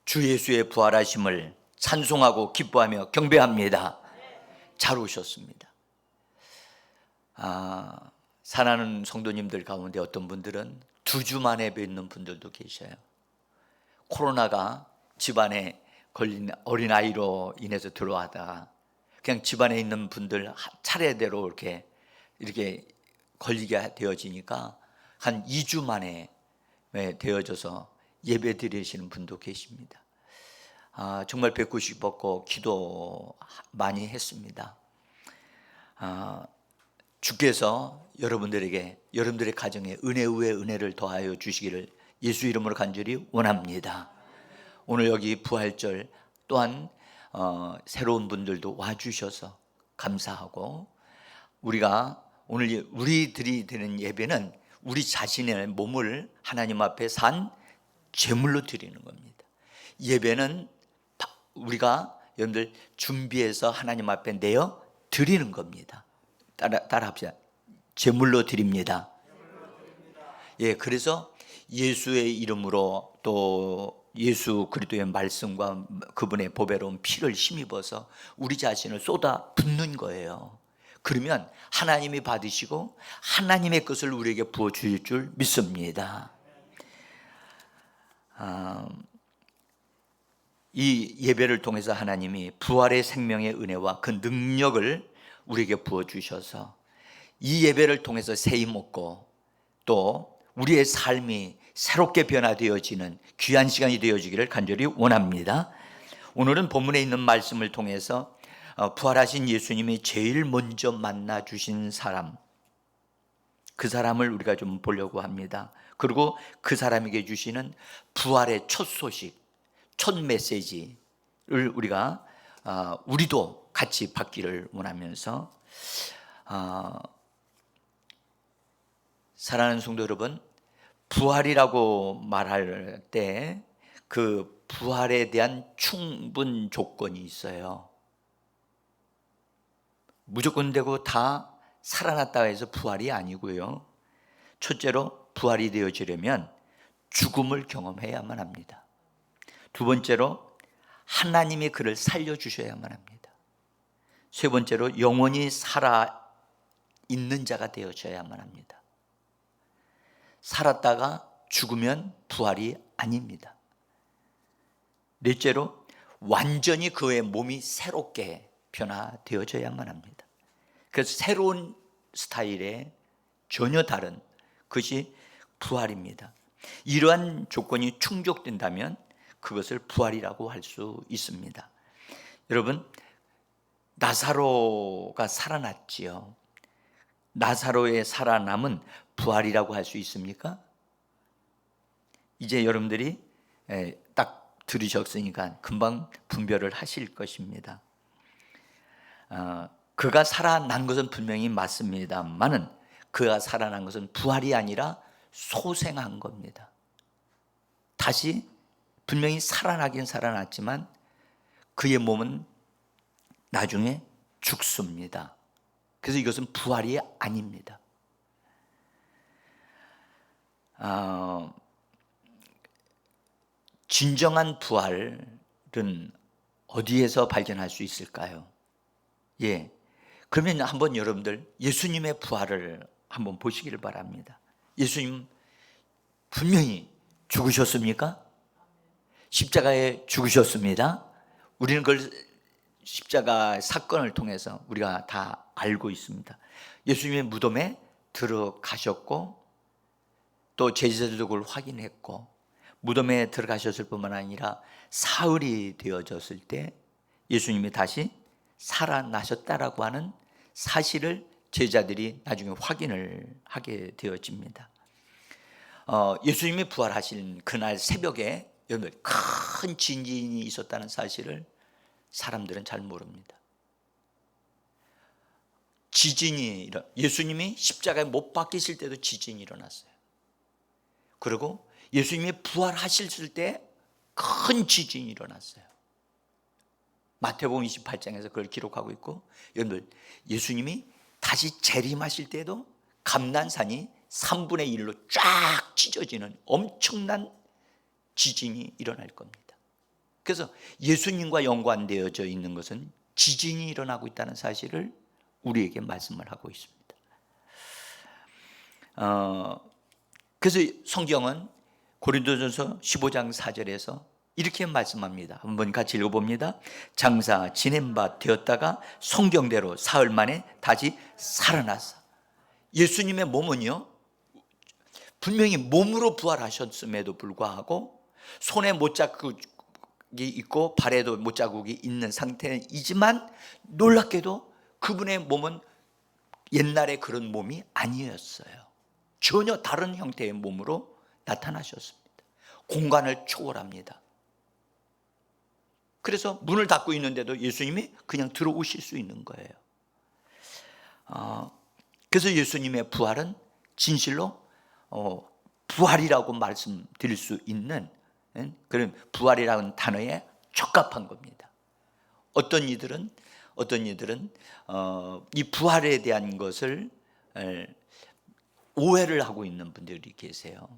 주 예수의 부활하심을 찬송하고 기뻐하며 경배합니다. 잘 오셨습니다. 사랑하는 성도님들 가운데 어떤 분들은 2주 만에 뵙는 분들도 계셔요. 코로나가 집안에 걸린 어린아이로 인해서 들어와다가 그냥 집안에 있는 분들 차례대로 이렇게 걸리게 되어지니까 한 2주 만에 되어져서 예배 드리시는 분도 계십니다. 정말 뵙고 싶었고 기도 많이 했습니다. 주께서 여러분들의 가정에 은혜 위에 은혜를 더하여 주시기를 예수 이름으로 간절히 원합니다. 오늘 여기 부활절 또한 새로운 분들도 와주셔서 감사하고, 우리가 오늘 우리들이 드리는 예배는 우리 자신의 몸을 하나님 앞에 산 제물로 드리는 겁니다. 예배는 우리가 여러분들 준비해서 하나님 앞에 내어 드리는 겁니다. 따라합시다. 제물로 드립니다. 예, 그래서 예수의 이름으로 또 예수 그리스도의 말씀과 그분의 보배로운 피를 힘입어서 우리 자신을 쏟아 붓는 거예요. 그러면 하나님이 받으시고 하나님의 것을 우리에게 부어주실 줄 믿습니다. 이 예배를 통해서 하나님이 부활의 생명의 은혜와 그 능력을 우리에게 부어주셔서 이 예배를 통해서 세임 얻고 또 우리의 삶이 새롭게 변화되어지는 귀한 시간이 되어지기를 간절히 원합니다. 오늘은 본문에 있는 말씀을 통해서 부활하신 예수님이 제일 먼저 만나 주신 사람, 그 사람을 우리가 좀 보려고 합니다. 그리고 그 사람에게 주시는 부활의 첫 소식, 첫 메시지를 우리도 같이 받기를 원하면서, 사랑하는 성도 여러분, 부활이라고 말할 때 그 부활에 대한 충분 조건이 있어요. 무조건 되고 다 살아났다 해서 부활이 아니고요. 첫째로 부활이 되어지려면 죽음을 경험해야만 합니다. 두 번째로 하나님이 그를 살려주셔야만 합니다. 세 번째로 영원히 살아있는 자가 되어져야만 합니다. 살았다가 죽으면 부활이 아닙니다. 넷째로 완전히 그의 몸이 새롭게 변화되어져야만 합니다. 그래서 새로운 스타일의 전혀 다른 것이 부활입니다. 이러한 조건이 충족된다면 그것을 부활이라고 할 수 있습니다. 여러분, 나사로가 살아났지요. 나사로의 살아남은 부활이라고 할 수 있습니까? 이제 여러분들이 딱 들으셨으니까 금방 분별을 하실 것입니다. 그가 살아난 것은 분명히 맞습니다만은 그가 살아난 것은 부활이 아니라 소생한 겁니다. 다시 분명히 살아나긴 살아났지만 그의 몸은 나중에 죽습니다. 그래서 이것은 부활이 아닙니다. 진정한 부활은 어디에서 발견할 수 있을까요? 예, 그러면 한번 여러분들 예수님의 부활을 한번 보시기를 바랍니다. 예수님 분명히 죽으셨습니까? 십자가에 죽으셨습니다. 우리는 그걸 십자가 사건을 통해서 우리가 다 알고 있습니다. 예수님의 무덤에 들어가셨고 또 제자들도 그걸 확인했고, 무덤에 들어가셨을 뿐만 아니라 사흘이 되어졌을 때 예수님이 다시 살아나셨다라고 하는 사실을 제자들이 나중에 확인을 하게 되어집니다. 예수님이 부활하신 그날 새벽에 여러분들 큰 지진이 있었다는 사실을 사람들은 잘 모릅니다. 예수님이 십자가에 못 박히실 때도 지진이 일어났어요. 그리고 예수님이 부활하실 때 큰 지진이 일어났어요. 마태복음 28장에서 그걸 기록하고 있고, 여러분들 예수님이 다시 재림하실 때도 감난산이 3분의 1로 쫙 찢어지는 엄청난 지진이 일어날 겁니다. 그래서 예수님과 연관되어져 있는 것은 지진이 일어나고 있다는 사실을 우리에게 말씀을 하고 있습니다. 그래서 성경은 고린도전서 15장 4절에서 이렇게 말씀합니다. 한번 같이 읽어봅니다. 장사 지낸 바 되었다가 성경대로 사흘 만에 다시 살아났어. 예수님의 몸은요, 분명히 몸으로 부활하셨음에도 불구하고 손에 못자국이 있고 발에도 못자국이 있는 상태이지만 놀랍게도 그분의 몸은 옛날에 그런 몸이 아니었어요. 전혀 다른 형태의 몸으로 나타나셨습니다. 공간을 초월합니다. 그래서 문을 닫고 있는데도 예수님이 그냥 들어오실 수 있는 거예요. 그래서 예수님의 부활은 진실로 부활이라고 말씀드릴 수 있는 그런 부활이라는 단어에 적합한 겁니다. 어떤 이들은 이 부활에 대한 것을 오해를 하고 있는 분들이 계세요.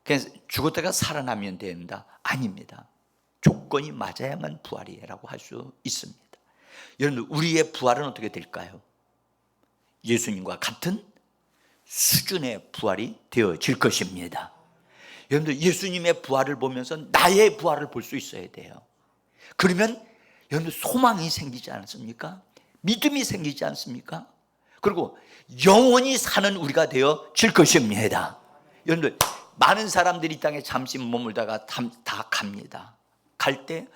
그래서 죽었다가 살아나면 된다. 아닙니다. 조건이 맞아야만 부활이라고 할 수 있습니다. 여러분, 우리의 부활은 어떻게 될까요? 예수님과 같은 수준의 부활이 되어질 것입니다. 여러분들, 예수님의 부활을 보면서 나의 부활을 볼 수 있어야 돼요. 그러면 여러분들 소망이 생기지 않습니까? 믿음이 생기지 않습니까? 그리고 영원히 사는 우리가 되어질 것입니다. 여러분들, 많은 사람들이 이 땅에 잠시 머물다가 다 갑니다. 갈 때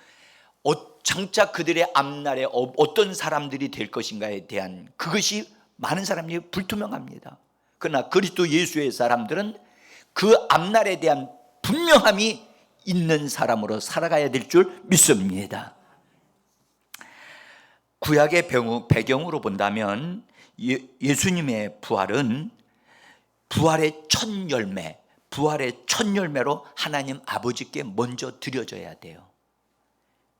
장차 그들의 앞날에 어떤 사람들이 될 것인가에 대한 그것이 많은 사람들이 불투명합니다. 그러나 그리스도 예수의 사람들은 그 앞날에 대한 분명함이 있는 사람으로 살아가야 될 줄 믿습니다. 구약의 배경으로 본다면 예수님의 부활은 부활의 첫 열매로 하나님 아버지께 먼저 드려져야 돼요.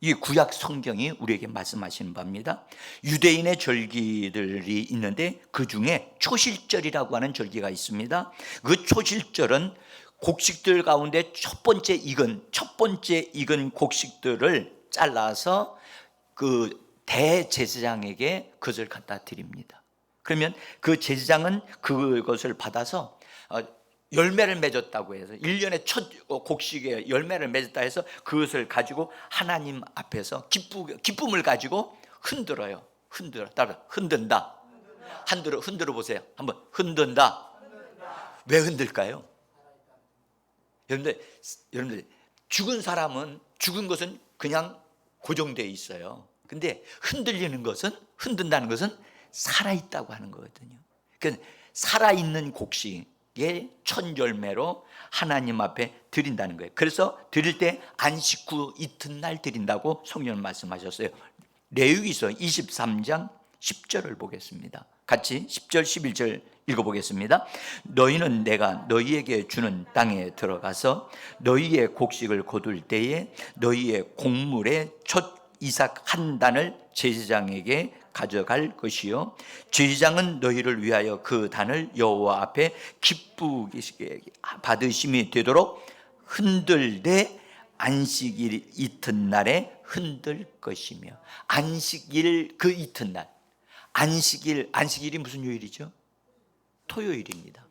이 구약 성경이 우리에게 말씀하시는 바입니다. 유대인의 절기들이 있는데 그 중에 초실절이라고 하는 절기가 있습니다. 그 초실절은 곡식들 가운데 첫 번째 익은 곡식들을 잘라서 그 대제사장에게 그것을 갖다 드립니다. 그러면 그 제사장은 그것을 받아서 열매를 맺었다고 해서 1년의 첫 곡식에 열매를 맺었다 해서 그것을 가지고 하나님 앞에서 기쁨을 가지고 흔들어요. 따라 흔든다. 흔들어 보세요. 한번 흔든다. 왜 흔들까요? 여러분들 죽은 사람은 죽은 것은 그냥 고정되어 있어요. 근데 흔든다는 것은 살아있다고 하는 거거든요. 그러니까 살아있는 곡식의 첫 열매로 하나님 앞에 드린다는 거예요. 그래서 드릴 때 안식 후 이튿날 드린다고 성경은 말씀하셨어요. 레위기서 23장 10절을 보겠습니다. 같이 10절 11절 읽어보겠습니다. 너희는 내가 너희에게 주는 땅에 들어가서 너희의 곡식을 거둘 때에 너희의 곡물의 첫 이삭 한 단을 제사장에게 가져갈 것이요 제사장은 너희를 위하여 그 단을 여호와 앞에 기쁘게 받으심이 되도록 흔들되 안식일 이튿날에 흔들 것이며. 안식일 그 이튿날, 안식일이 무슨 요일이죠? 토요일입니다.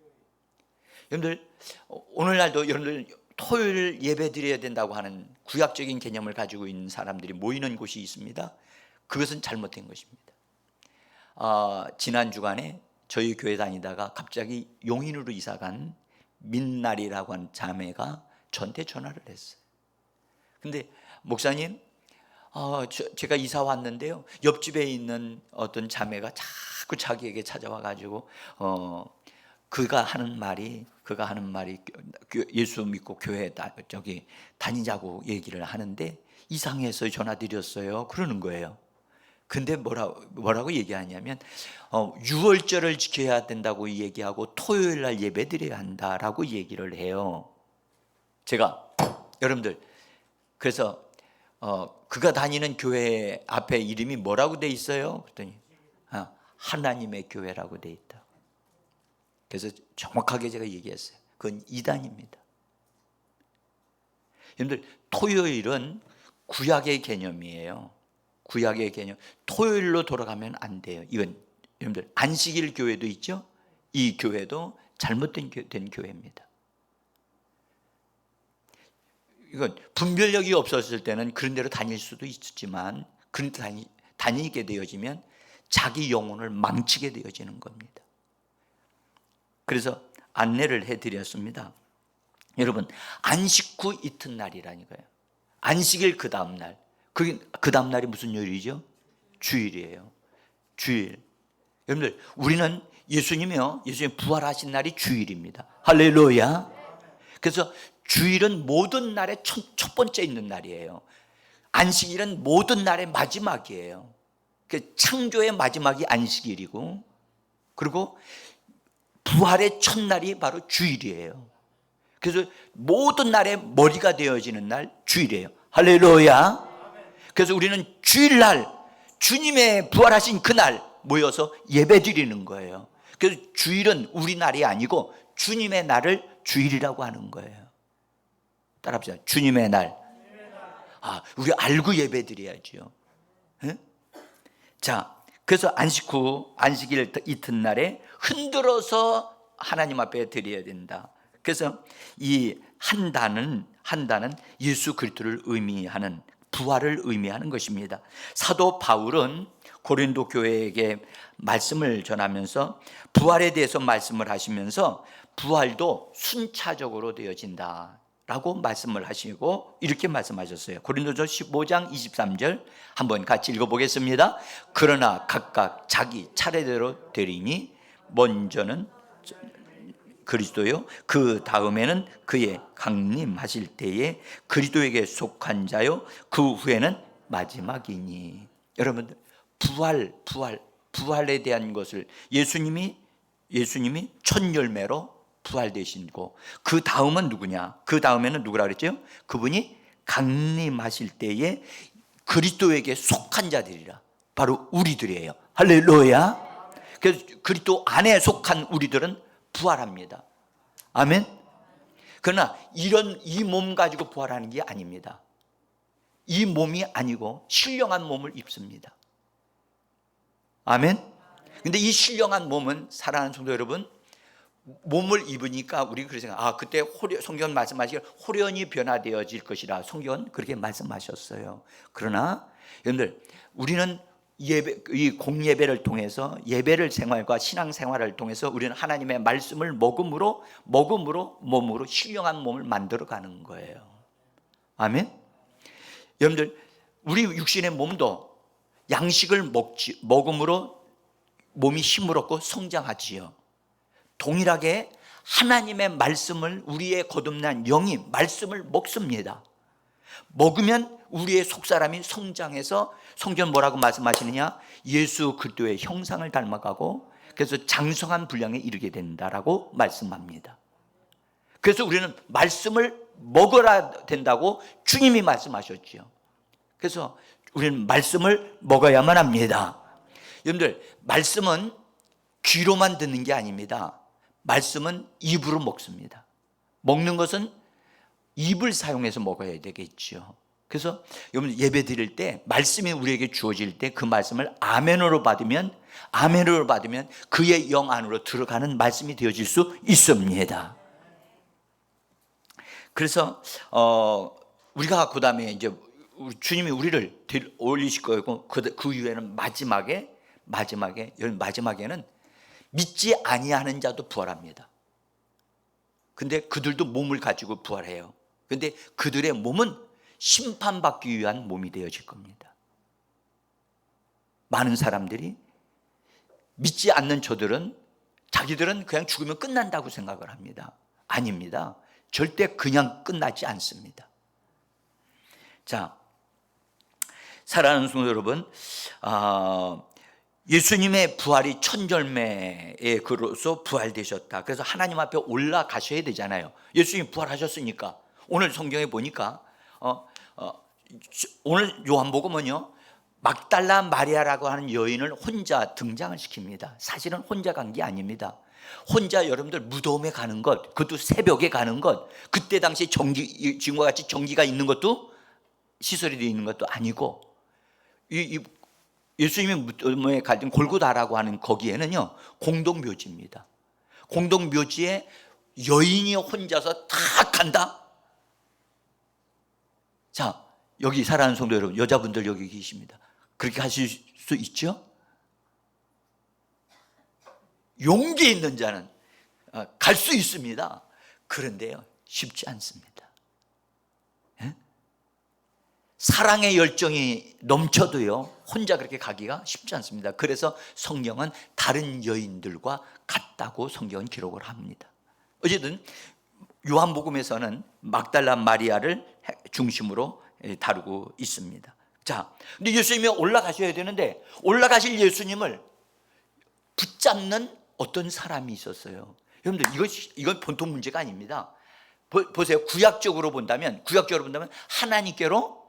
여러분들, 오늘날도 여러분들 토요일 예배 드려야 된다고 하는 구약적인 개념을 가지고 있는 사람들이 모이는 곳이 있습니다. 그것은 잘못된 것입니다. 지난 주간에 저희 교회 다니다가 갑자기 용인으로 이사간 민날이라고 하는 자매가 저한테 전화를 했어요. 근데 목사님, 제가 이사 왔는데요, 옆집에 있는 어떤 자매가 자꾸 자기에게 찾아와 가지고 그가 하는 말이 예수 믿고 교회 다니자고 얘기를 하는데 이상해서 전화 드렸어요 그러는 거예요. 근데 뭐라고 얘기하냐면 유월절을 지켜야 된다고 얘기하고 토요일 날 예배 드려야 한다라고 얘기를 해요. 제가 여러분들, 그래서 그가 다니는 교회 앞에 이름이 뭐라고 돼 있어요? 그랬더니 하나님의 교회라고 돼 있다. 그래서 정확하게 제가 얘기했어요. 그건 이단입니다. 여러분들 토요일은 구약의 개념이에요. 구약의 개념. 토요일로 돌아가면 안 돼요. 이건 여러분들 안식일 교회도 있죠. 이 교회도 잘못된 교회입니다. 이건 분별력이 없었을 때는 그런 데로 다닐 수도 있지만 그런 데 다니게 되어지면 자기 영혼을 망치게 되어지는 겁니다. 그래서 안내를 해드렸습니다. 여러분, 안식 후 이튿날이라니까요. 안식일 그 다음날. 그 다음날이 무슨 요일이죠? 주일이에요. 주일. 여러분들, 우리는 예수님이요, 예수님 부활하신 날이 주일입니다. 할렐루야. 그래서 주일은 모든 날의 첫 번째 있는 날이에요. 안식일은 모든 날의 마지막이에요. 창조의 마지막이 안식일이고, 그리고 부활의 첫날이 바로 주일이에요. 그래서 모든 날의 머리가 되어지는 날 주일이에요. 할렐루야. 그래서 우리는 주일날 주님의 부활하신 그날 모여서 예배 드리는 거예요. 그래서 주일은 우리 날이 아니고 주님의 날을 주일이라고 하는 거예요. 따라합시다. 주님의 날. 우리 알고 예배 드려야죠. 응? 자, 그래서 안식 후 안식일 이튿날에 흔들어서 하나님 앞에 드려야 된다. 그래서 이 한단은 예수 그리스도를 의미하는, 부활을 의미하는 것입니다. 사도 바울은 고린도 교회에게 말씀을 전하면서 부활에 대해서 말씀을 하시면서 부활도 순차적으로 되어진다 라고 말씀을 하시고 이렇게 말씀하셨어요. 고린도서 15장 23절 한번 같이 읽어보겠습니다. 그러나 각각 자기 차례대로 되리니 먼저는 그리스도요, 그 다음에는 그의 강림하실 때에 그리스도에게 속한 자요, 그 후에는 마지막이니. 여러분들, 부활에 대한 것을 예수님이 첫 열매로 부활되시고, 그 다음은 누구냐? 그 다음에는 누구라 그랬죠? 그분이 강림하실 때에 그리스도에게 속한 자들이라, 바로 우리들이에요. 할렐루야. 그래서 그리스도 안에 속한 우리들은 부활합니다. 아멘. 그러나 이 몸 가지고 부활하는 게 아닙니다. 이 몸이 아니고 신령한 몸을 입습니다. 아멘. 근데 이 신령한 몸은, 사랑하는 성도 여러분, 몸을 입으니까 우리가 그렇게 생각, 그때 성경은 말씀하시기를 호련히 변화되어질 것이라 성경은 그렇게 말씀하셨어요. 그러나 여러분들, 우리는 이 공예배를 통해서, 예배를 생활과 신앙생활을 통해서 우리는 하나님의 말씀을 먹음으로 몸으로 신령한 몸을 만들어가는 거예요. 아멘. 여러분들, 우리 육신의 몸도 양식을 먹음으로 몸이 힘을 얻고 성장하지요. 동일하게 하나님의 말씀을, 우리의 거듭난 영이 말씀을 먹습니다. 먹으면 우리의 속사람이 성장해서, 성경 뭐라고 말씀하시느냐? 예수 그리스도의 형상을 닮아가고, 그래서 장성한 분량에 이르게 된다라고 말씀합니다. 그래서 우리는 말씀을 먹어야 된다고 주님이 말씀하셨죠. 그래서 우리는 말씀을 먹어야만 합니다. 여러분들, 말씀은 귀로만 듣는 게 아닙니다. 말씀은 입으로 먹습니다. 먹는 것은 입을 사용해서 먹어야 되겠죠. 그래서 여러분, 예배 드릴 때 말씀이 우리에게 주어질 때 그 말씀을 아멘으로 받으면 그의 영 안으로 들어가는 말씀이 되어질 수 있습니다. 그래서 우리가 그 다음에 이제 주님이 우리를 올리실 거고, 그 이후에는 마지막에는 믿지 아니하는 자도 부활합니다. 근데 그들도 몸을 가지고 부활해요. 근데 그들의 몸은 심판받기 위한 몸이 되어질 겁니다. 많은 사람들이, 믿지 않는 저들은, 자기들은 그냥 죽으면 끝난다고 생각을 합니다. 아닙니다. 절대 그냥 끝나지 않습니다. 자, 사랑하는 성도 여러분, 예수님의 부활이 첫 열매의 그로서 부활되셨다. 그래서 하나님 앞에 올라가셔야 되잖아요. 예수님이 부활하셨으니까. 오늘 성경에 보니까 오늘 요한복음은요, 막달라 마리아라고 하는 여인을 혼자 등장을 시킵니다. 사실은 혼자 간 게 아닙니다. 혼자 여러분들 무덤에 가는 것, 그것도 새벽에 가는 것, 그때 당시 지금과 같이 전기가 있는 것도, 시설이 되어 있는 것도 아니고, 예수님이 무덤에 갈 때 골고다라고 하는 거기에는요, 공동묘지입니다. 공동묘지에 여인이 혼자서 다 간다? 자, 여기 사랑하는 성도 여러분, 여자분들 여기 계십니다. 그렇게 하실 수 있죠? 용기 있는 자는 갈 수 있습니다. 그런데요, 쉽지 않습니다. 예? 사랑의 열정이 넘쳐도요, 혼자 그렇게 가기가 쉽지 않습니다. 그래서 성경은 다른 여인들과 같다고 성경은 기록을 합니다. 어쨌든 요한복음에서는 막달라 마리아를 중심으로 다루고 있습니다. 자, 근데 예수님이 올라가셔야 되는데, 올라가실 예수님을 붙잡는 어떤 사람이 있었어요. 여러분들, 이건 보통 문제가 아닙니다. 보세요. 구약적으로 본다면 하나님께로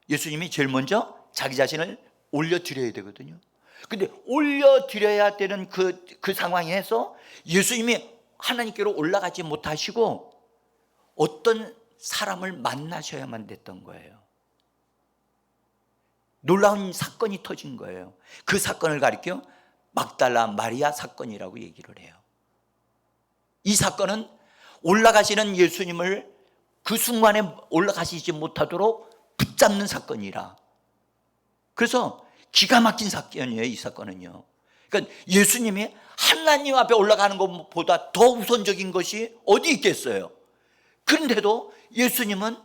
예수님이 제일 먼저 자기 자신을 올려드려야 되거든요. 근데 올려드려야 되는 그 상황에서 예수님이 하나님께로 올라가지 못하시고 어떤 사람을 만나셔야만 됐던 거예요. 놀라운 사건이 터진 거예요. 그 사건을 가리켜 막달라 마리아 사건이라고 얘기를 해요. 이 사건은 올라가시는 예수님을 그 순간에 올라가시지 못하도록 붙잡는 사건이라. 그래서 기가 막힌 사건이에요, 이 사건은요. 그러니까 예수님이 하나님 앞에 올라가는 것보다 더 우선적인 것이 어디 있겠어요? 그런데도 예수님은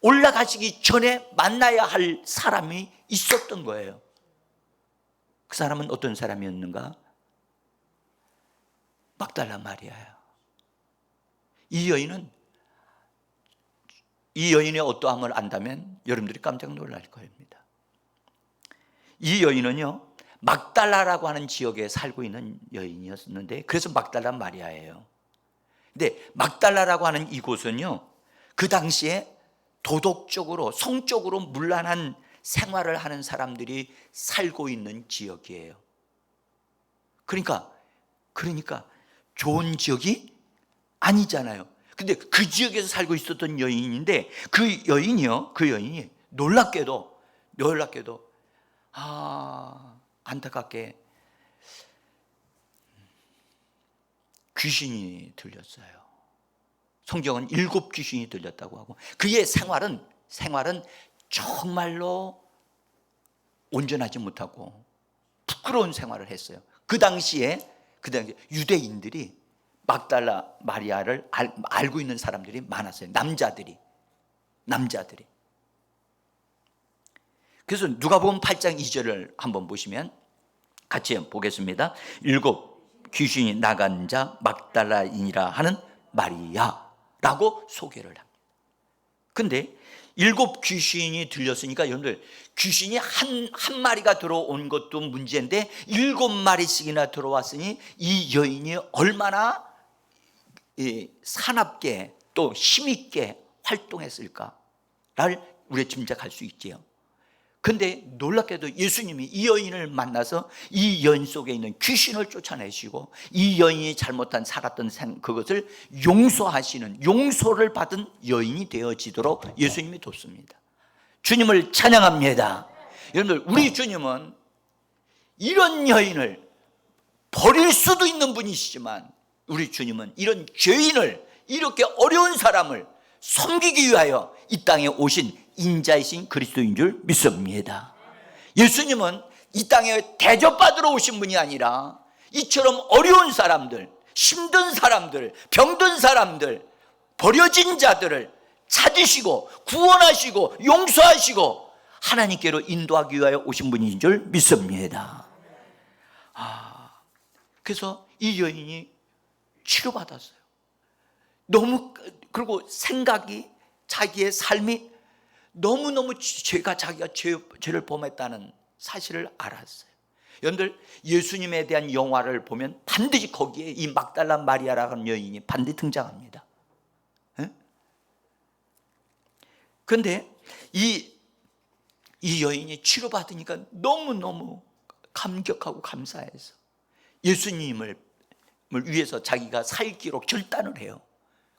올라가시기 전에 만나야 할 사람이 있었던 거예요. 그 사람은 어떤 사람이었는가? 막달라 마리아예요. 이 여인의 어떠함을 안다면 여러분들이 깜짝 놀랄 겁니다. 이 여인은요, 막달라라고 하는 지역에 살고 있는 여인이었는데, 그래서 막달라 마리아예요. 근데 막달라라고 하는 이곳은요, 그 당시에 도덕적으로, 성적으로 문란한 생활을 하는 사람들이 살고 있는 지역이에요. 그러니까 좋은 지역이 아니잖아요. 근데 그 지역에서 살고 있었던 여인인데, 그 여인이 놀랍게도 안타깝게 귀신이 들렸어요. 성경은 7 귀신이 들렸다고 하고, 그의 생활은 정말로 온전하지 못하고 부끄러운 생활을 했어요. 그 당시에 유대인들이 막달라 마리아를 알고 있는 사람들이 많았어요. 남자들이. 그래서 누가복음 8장 2절을 한번 보시면 같이 보겠습니다. 7 귀신이 나간 자 막달라인이라 하는 마리아라고 소개를 합니다. 근데 7 귀신이 들렸으니까 여러분들, 귀신이 한 마리가 들어온 것도 문제인데 7마리씩이나 들어왔으니 이 여인이 얼마나 사납게 또 힘있게 활동했을까를 우리가 짐작할 수 있지요. 근데 놀랍게도 예수님이 이 여인을 만나서 이 여인 속에 있는 귀신을 쫓아내시고 이 여인이 잘못한 살았던 그것을 용서하시는, 용서를 받은 여인이 되어지도록 예수님이 돕습니다. 주님을 찬양합니다. 여러분들, 우리 주님은 이런 여인을 버릴 수도 있는 분이시지만, 우리 주님은 이런 죄인을, 이렇게 어려운 사람을 섬기기 위하여 이 땅에 오신 인자이신 그리스도인 줄 믿습니다. 예수님은 이 땅에 대접받으러 오신 분이 아니라 이처럼 어려운 사람들, 힘든 사람들, 병든 사람들, 버려진 자들을 찾으시고 구원하시고 용서하시고 하나님께로 인도하기 위하여 오신 분인 줄 믿습니다. 그래서 이 여인이 치료받았어요. 그리고 생각이, 자기의 삶이 너무너무 자기가 죄를 범했다는 사실을 알았어요. 여러분들, 예수님에 대한 영화를 보면 반드시 거기에 이 막달라 마리아라는 여인이 반드시 등장합니다. 그런데 이 여인이 치료받으니까 너무너무 감격하고 감사해서 예수님을 위해서 자기가 살기로 결단을 해요.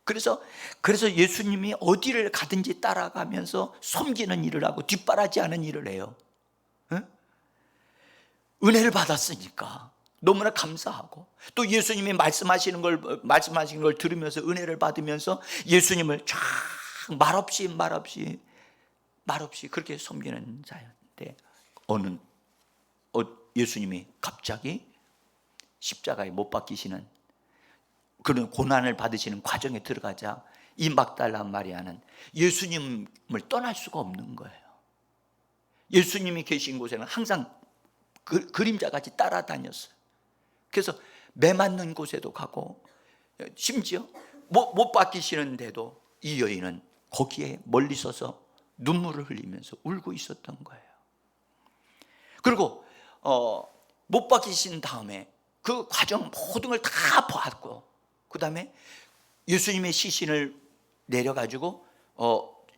그래서 예수님이 어디를 가든지 따라가면서 섬기는 일을 하고 뒷바라지하는 일을 해요. 응? 은혜를 받았으니까 너무나 감사하고, 또 예수님이 말씀하시는 걸 들으면서 은혜를 받으면서 예수님을 쫙 말없이 그렇게 섬기는 자였는데, 예수님이 갑자기 십자가에 못 박히시는 그런 고난을 받으시는 과정에 들어가자 이 막달라 마리아는 예수님을 떠날 수가 없는 거예요. 예수님이 계신 곳에는 항상 그림자같이 따라다녔어요. 그래서 매 맞는 곳에도 가고, 심지어 못 박히시는데도 이 여인은 거기에 멀리 서서 눈물을 흘리면서 울고 있었던 거예요. 그리고 못 박히신 다음에 그 과정 모든 걸 다 봤고, 그 다음에 예수님의 시신을 내려가지고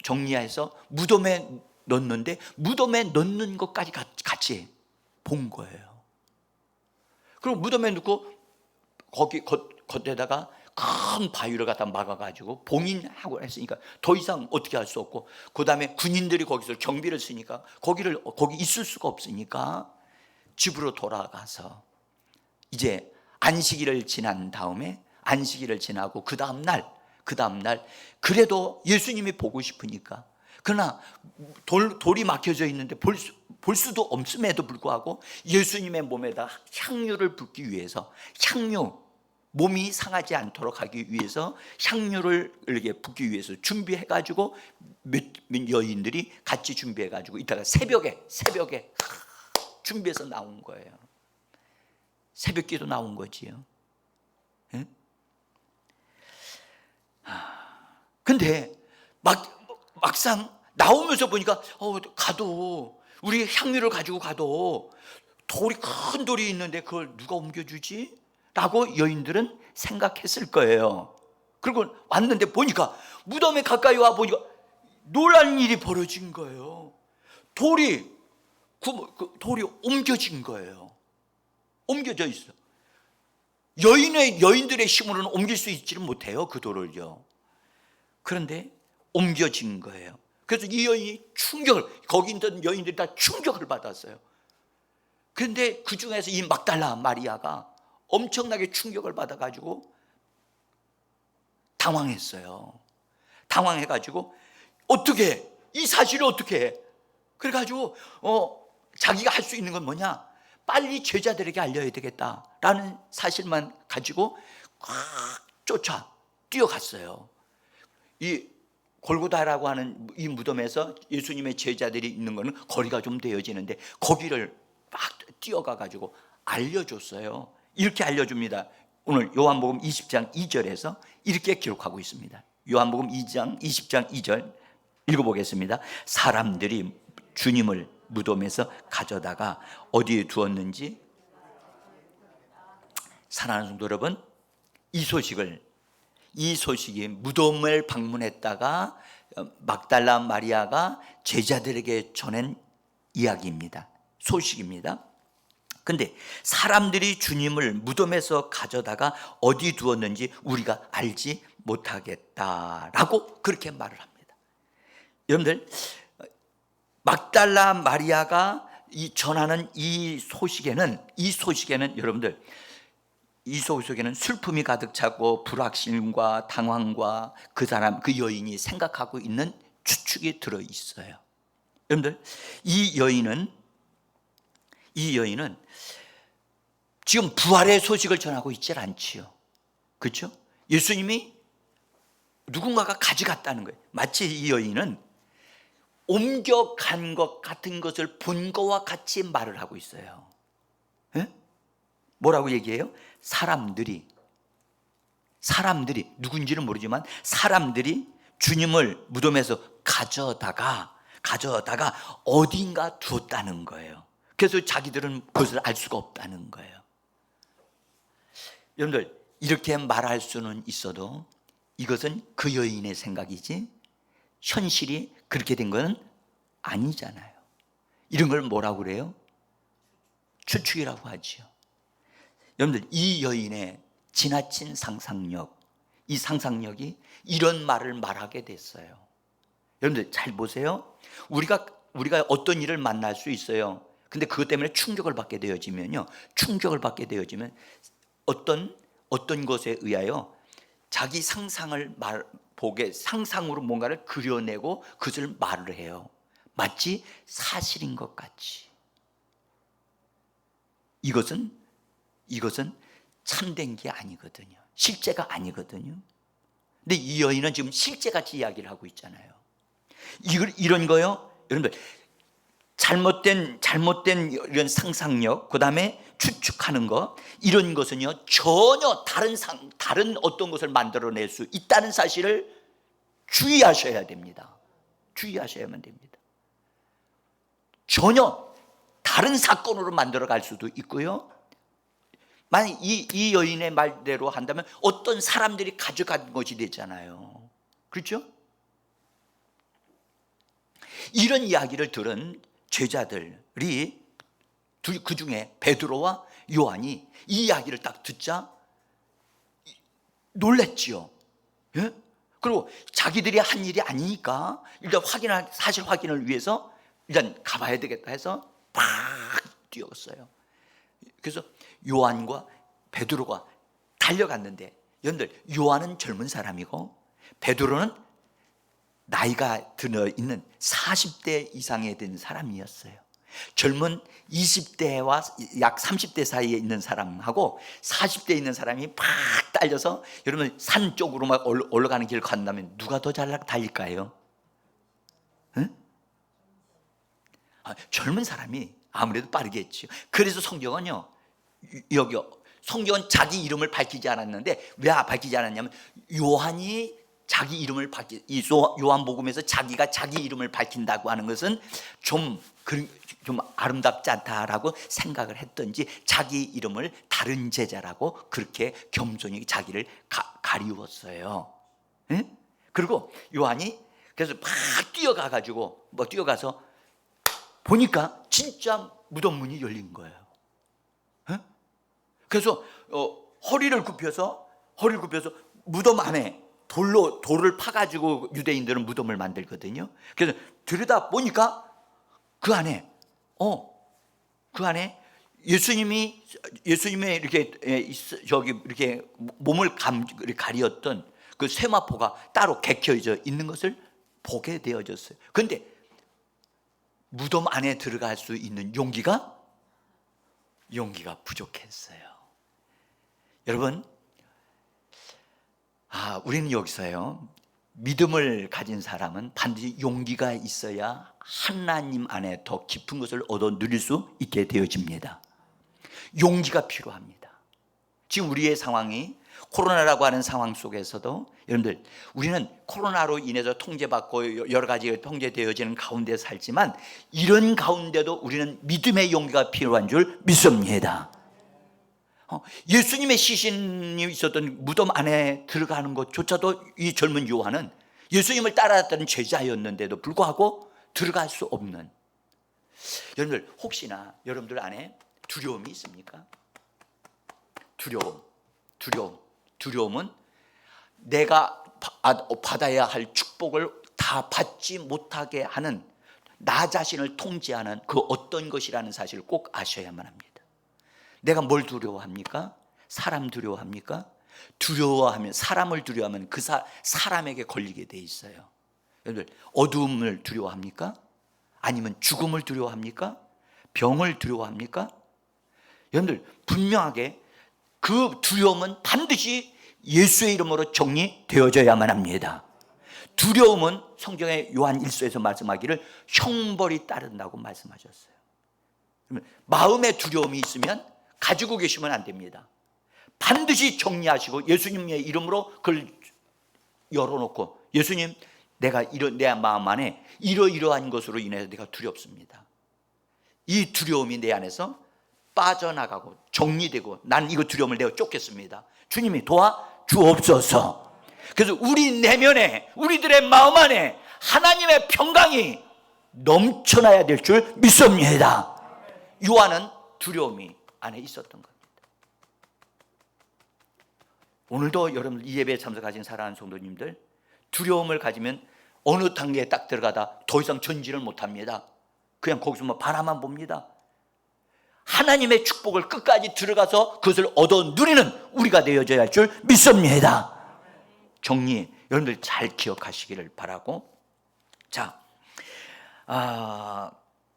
정리해서 무덤에 넣는데, 무덤에 넣는 것까지 같이 본 거예요. 그럼 무덤에 넣고 거기 겉에다가 큰 바위를 갖다 막아가지고 봉인하고 했으니까 더 이상 어떻게 할 수 없고, 그 다음에 군인들이 거기서 경비를 쓰니까 거기 있을 수가 없으니까 집으로 돌아가서 이제 안식일을 지나고 그 다음날 그래도 예수님이 보고 싶으니까, 그러나 돌이 막혀져 있는데 볼 수도 없음에도 불구하고 예수님의 몸에다 향유를 붓기 위해서, 몸이 상하지 않도록 하기 위해서 향유를 이렇게 붓기 위해서 준비해가지고 몇 여인들이 같이 준비해가지고 이따가 새벽에 준비해서 나온 거예요. 새벽기도 나온 거지요. 예? 근데 막상 나오면서 보니까 우리 향유를 가지고 가도 큰 돌이 있는데 그걸 누가 옮겨주지? 라고 여인들은 생각했을 거예요. 그리고 왔는데 보니까, 무덤에 가까이 와 보니까 놀란 일이 벌어진 거예요. 돌이 옮겨진 거예요. 옮겨져 있어. 여인들의 힘으로는 옮길 수 있지는 못해요, 그 돌을요. 그런데 옮겨진 거예요. 그래서 이 여인이 거기 있던 여인들이 다 충격을 받았어요. 그런데 그 중에서 이 막달라 마리아가 엄청나게 충격을 받아가지고 당황했어요. 당황해가지고 이 사실을 어떻게 해? 그래가지고 자기가 할 수 있는 건 뭐냐? 빨리 제자들에게 알려야 되겠다라는 사실만 가지고 쫙 뛰어갔어요. 이 골고다라고 하는 이 무덤에서 예수님의 제자들이 있는 거는 거리가 좀 되어지는데, 거기를 막 뛰어가가지고 알려줬어요. 이렇게 알려줍니다. 오늘 요한복음 20장 2절에서 이렇게 기록하고 있습니다. 요한복음 20장 2절 읽어보겠습니다. 사람들이 주님을 무덤에서 가져다가 어디에 두었는지, 사랑하는 성도 여러분, 이 소식이 무덤을 방문했다가 막달라 마리아가 제자들에게 전한 이야기입니다. 소식입니다. 근데 사람들이 주님을 무덤에서 가져다가 어디 두었는지 우리가 알지 못하겠다라고 그렇게 말을 합니다. 여러분들, 막달라 마리아가 전하는 이 소식에는 여러분들, 이 소식에는 슬픔이 가득 차고 불확신과 당황과 그 여인이 생각하고 있는 추측이 들어 있어요. 여러분들, 이 여인은 지금 부활의 소식을 전하고 있지 않지요. 그렇죠? 예수님이 누군가가 가져갔다는 거예요. 마치 이 여인은 옮겨간 것 같은 것을 본 거와 같이 말을 하고 있어요. 에? 뭐라고 얘기해요? 사람들이 누군지는 모르지만 사람들이 주님을 무덤에서 가져다가 어딘가 두었다는 거예요. 그래서 자기들은 그것을 알 수가 없다는 거예요. 여러분들, 이렇게 말할 수는 있어도 이것은 그 여인의 생각이지 현실이 그렇게 된 건 아니잖아요. 이런 걸 뭐라고 그래요? 추측이라고 하지요. 여러분들, 이 여인의 지나친 상상력, 이 상상력이 이런 말을 말하게 됐어요. 여러분들 잘 보세요. 우리가 어떤 일을 만날 수 있어요. 근데 그것 때문에 충격을 받게 되어지면요, 충격을 받게 되어지면 어떤 것에 의하여 자기 상상을 상상으로 뭔가를 그려내고 그것을 말을 해요. 마치 사실인 것 같이. 이것은 참된 게 아니거든요. 실제가 아니거든요. 근데 이 여인은 지금 실제같이 이야기를 하고 있잖아요. 이런 거요, 여러분들, 잘못된 이런 상상력, 그 다음에 추측하는 것, 이런 것은요 전혀 다른 어떤 것을 만들어낼 수 있다는 사실을 주의하셔야 됩니다. 주의하셔야만 됩니다. 전혀 다른 사건으로 만들어갈 수도 있고요, 만약 이 여인의 말대로 한다면 어떤 사람들이 가져간 것이 되잖아요. 그렇죠? 이런 이야기를 들은 제자들이, 그 중에 베드로와 요한이 이 이야기를 딱 듣자 놀랬지요. 예? 그리고 자기들이 한 일이 아니니까 일단 사실 확인을 위해서 일단 가봐야 되겠다 해서 팍 뛰었어요. 그래서 요한과 베드로가 달려갔는데, 여러분들, 요한은 젊은 사람이고 베드로는 나이가 들어 있는 40대 이상에 된 사람이었어요. 젊은 20대와 약 30대 사이에 있는 사람하고 40대에 있는 사람이 팍 달려서, 여러분, 산 쪽으로 막 올라가는 길을 간다면 누가 더 잘 달릴까요? 응? 젊은 사람이 아무래도 빠르겠죠. 그래서 성경은요, 성경은 자기 이름을 밝히지 않았는데, 왜 밝히지 않았냐면 요한이 자기 이름을 이 요한복음에서 자기가 자기 이름을 밝힌다고 하는 것은 좀 아름답지 않다라고 생각을 했던지 자기 이름을 다른 제자라고 그렇게 겸손히 자기를 가리웠어요. 응? 그리고 요한이 그래서 막 뛰어가서 보니까 진짜 무덤 문이 열린 거예요. 응? 그래서 허리를 굽혀서 무덤 안에 돌을 파가지고 유대인들은 무덤을 만들거든요. 그래서 들여다 보니까 그 안에 예수님의 이렇게 몸을 가리었던 그 세마포가 따로 개켜져 있는 것을 보게 되어졌어요. 그런데 무덤 안에 들어갈 수 있는 용기가 부족했어요. 여러분, 우리는 여기서요, 믿음을 가진 사람은 반드시 용기가 있어야 하나님 안에 더 깊은 것을 얻어 누릴 수 있게 되어집니다. 용기가 필요합니다. 지금 우리의 상황이 코로나라고 하는 상황 속에서도, 여러분들, 우리는 코로나로 인해서 통제받고 여러 가지가 통제되어지는 가운데 살지만, 이런 가운데도 우리는 믿음의 용기가 필요한 줄 믿습니다. 예수님의 시신이 있었던 무덤 안에 들어가는 것조차도 이 젊은 요한은 예수님을 따라갔던 제자였는데도 불구하고 들어갈 수 없는, 여러분들, 혹시나 여러분들 안에 두려움이 있습니까? 두려움은 내가 받아야 할 축복을 다 받지 못하게 하는, 나 자신을 통제하는 그 어떤 것이라는 사실을 꼭 아셔야만 합니다. 내가 뭘 두려워합니까? 사람 두려워합니까? 사람을 두려워하면 그 사람에게 걸리게 돼 있어요. 여러분들, 어두움을 두려워합니까? 아니면 죽음을 두려워합니까? 병을 두려워합니까? 여러분들, 분명하게 그 두려움은 반드시 예수의 이름으로 정리되어져야만 합니다. 두려움은 성경의 요한 1서에서 말씀하기를 형벌이 따른다고 말씀하셨어요. 마음에 두려움이 있으면 가지고 계시면 안 됩니다. 반드시 정리하시고 예수님의 이름으로 그걸 열어놓고, 예수님, 내가 내 마음 안에 이러이러한 것으로 인해서 내가 두렵습니다. 이 두려움이 내 안에서 빠져나가고 정리되고, 난 이거 두려움을 내가 쫓겠습니다. 주님이 도와주옵소서. 그래서 우리 내면에, 우리들의 마음 안에 하나님의 평강이 넘쳐나야 될 줄 믿습니다. 요한은 두려움이 안에 있었던 겁니다. 오늘도 여러분 이 예배에 참석하신 사랑하는 성도님들, 두려움을 가지면 어느 단계에 딱 들어가다 더 이상 전진을 못합니다. 그냥 거기서 뭐 바라만 봅니다. 하나님의 축복을 끝까지 들어가서 그것을 얻어 누리는 우리가 되어져야 할 줄 믿습니다. 정리 여러분들 잘 기억하시기를 바라고. 자,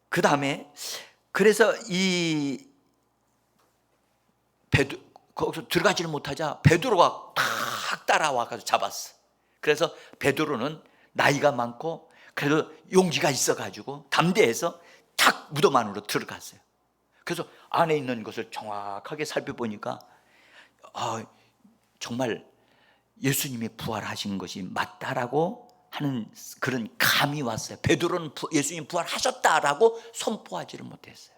그 다음에 그래서 이 거기서 들어가지를 못하자 베드로가 탁 따라와서 잡았어. 그래서 베드로는 나이가 많고 그래도 용기가 있어가지고 담대해서 탁 무덤 안으로 들어갔어요. 그래서 안에 있는 것을 정확하게 살펴보니까 정말 예수님이 부활하신 것이 맞다라고 하는 그런 감이 왔어요. 베드로는 예수님 부활하셨다라고 선포하지를 못했어요.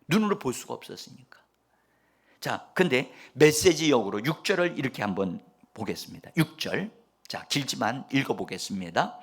눈으로 볼 수가 없었으니까. 자, 근데 메시지역으로 6절을 이렇게 한번 보겠습니다. 6절. 자, 길지만 읽어보겠습니다.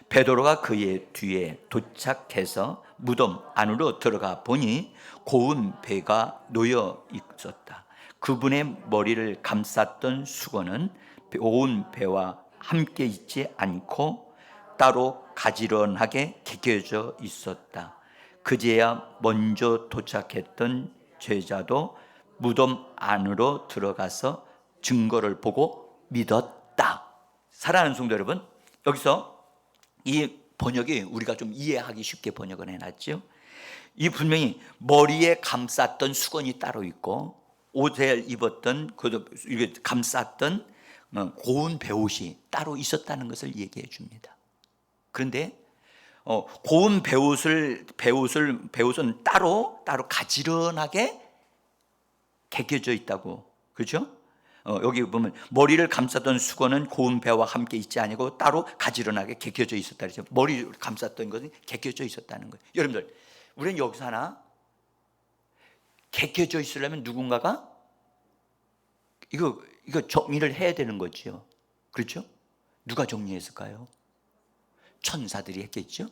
베드로가 그의 뒤에 도착해서 무덤 안으로 들어가 보니 고운 배가 놓여 있었다. 그분의 머리를 감쌌던 수건은 고운 배와 함께 있지 않고 따로 가지런하게 개겨져 있었다. 그제야 먼저 도착했던 제자도 무덤 안으로 들어가서 증거를 보고 믿었다. 사랑하는 성도 여러분, 여기서 이 번역이 우리가 좀 이해하기 쉽게 번역을 해놨죠. 이 분명히 머리에 감쌌던 수건이 따로 있고 옷에 입었던 이게 감쌌던 고운 베옷이 따로 있었다는 것을 얘기해 줍니다. 그런데 고운 베옷은 따로 가지런하게 개겨져 있다고, 그렇죠? 여기 보면 머리를 감쌌던 수건은 고운 배와 함께 있지 아니고 따로 가지런하게 개겨져 있었다. 그렇죠? 머리를 감쌌던 것은 개겨져 있었다는 거예요. 여러분들, 우리는 여기서 하나 개겨져 있으려면 누군가가 이거 정리를 해야 되는 거죠. 그렇죠? 누가 정리했을까요? 천사들이 했겠죠?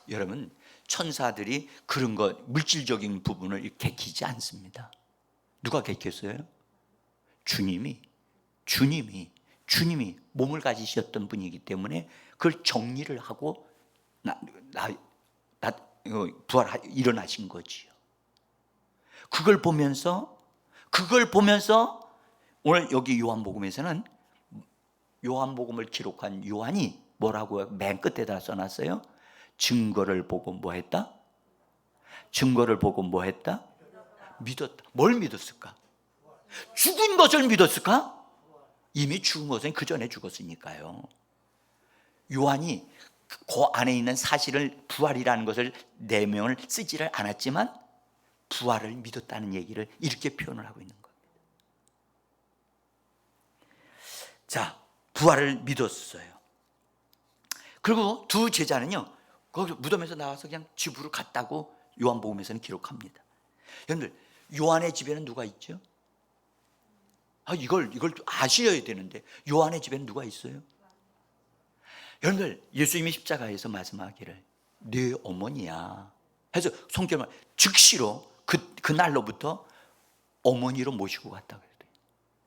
여러분, 천사들이 그런 거 물질적인 부분을 개키지 않습니다. 누가 개켰어요? 주님이 몸을 가지셨던 분이기 때문에 그걸 정리를 하고 일어나신 거지요. 그걸 보면서 오늘 여기 요한복음에서는 요한복음을 기록한 요한이 뭐라고 맨 끝에다 써놨어요? 증거를 보고 뭐 했다? 믿었다. 뭘 믿었을까? 죽은 것을 믿었을까? 이미 죽은 것은 그 전에 죽었으니까요. 요한이 그 안에 있는 사실을, 부활이라는 것을 내명을 쓰지를 않았지만 부활을 믿었다는 얘기를 이렇게 표현을 하고 있는 겁니다. 자, 부활을 믿었어요. 그리고 두 제자는요, 거기 무덤에서 나와서 그냥 집으로 갔다고 요한복음에서는 기록합니다. 여러분들, 요한의 집에는 누가 있죠? 이걸 아셔야 되는데, 요한의 집에는 누가 있어요? 여러분들, 예수님이 십자가에서 말씀하기를 네 어머니야 해서 성경을 즉시로 그 날로부터 어머니로 모시고 갔다 그래요.